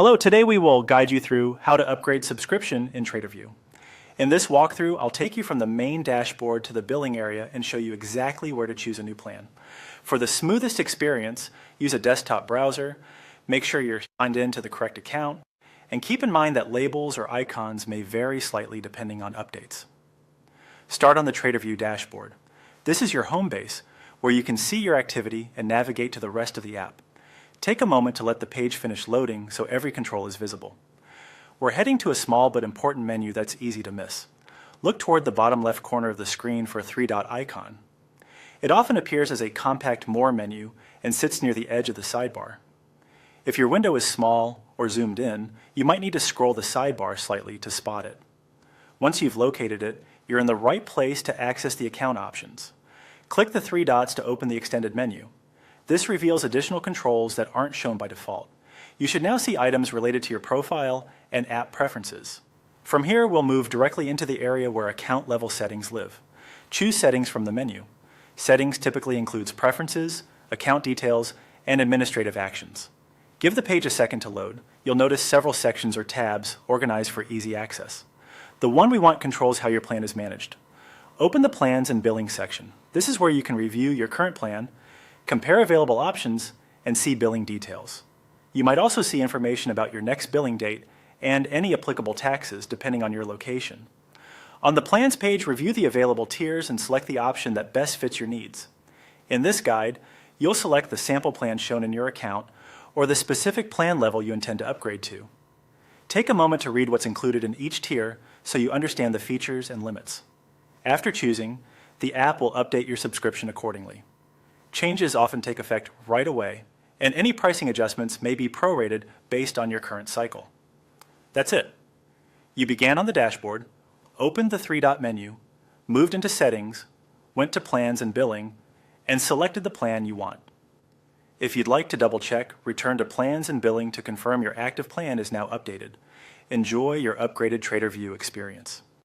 Hello, today we will guide you through how to upgrade subscription in Tradervue. In this walkthrough, I'll take you from the main dashboard to the billing area and show you exactly where to choose a new plan. For the smoothest experience, use a desktop browser, make sure you're signed in to the correct account, and keep in mind that labels or icons may vary slightly depending on updates. Start on the Tradervue dashboard. This is your home base, where you can see your activity and navigate to the rest of the app. Take a moment to let the page finish loading so every control is visible. We're heading to a small but important menu that's easy to miss. Look toward the bottom left corner of the screen for a three-dot icon. It often appears as a compact More menu and sits near the edge of the sidebar. If your window is small or zoomed in, you might need to scroll the sidebar slightly to spot it. Once you've located it, you're in the right place to access the account options. Click the three dots to open the extended menu. This reveals additional controls that aren't shown by default. You should now see items related to your profile and app preferences. From here, we'll move directly into the area where account level settings live. Choose Settings from the menu. Settings typically includes preferences, account details, and administrative actions. Give the page a second to load. You'll notice several sections or tabs organized for easy access. The one we want controls how your plan is managed. Open the Plans and Billing section. This is where you can review your current plan, compare available options, and see billing details. You might also see information about your next billing date and any applicable taxes depending on your location. On the Plans page, review the available tiers and select the option that best fits your needs. In this guide, you'll select the sample plan shown in your account or the specific plan level you intend to upgrade to. Take a moment to read what's included in each tier so you understand the features and limits. After choosing, the app will update your subscription accordingly. Changes often take effect right away, and any pricing adjustments may be prorated based on your current cycle. That's it. You began on the dashboard, opened the three-dot menu, moved into Settings, went to Plans and Billing, and selected the plan you want. If you'd like to double-check, return to Plans and Billing to confirm your active plan is now updated. Enjoy your upgraded Tradervue experience.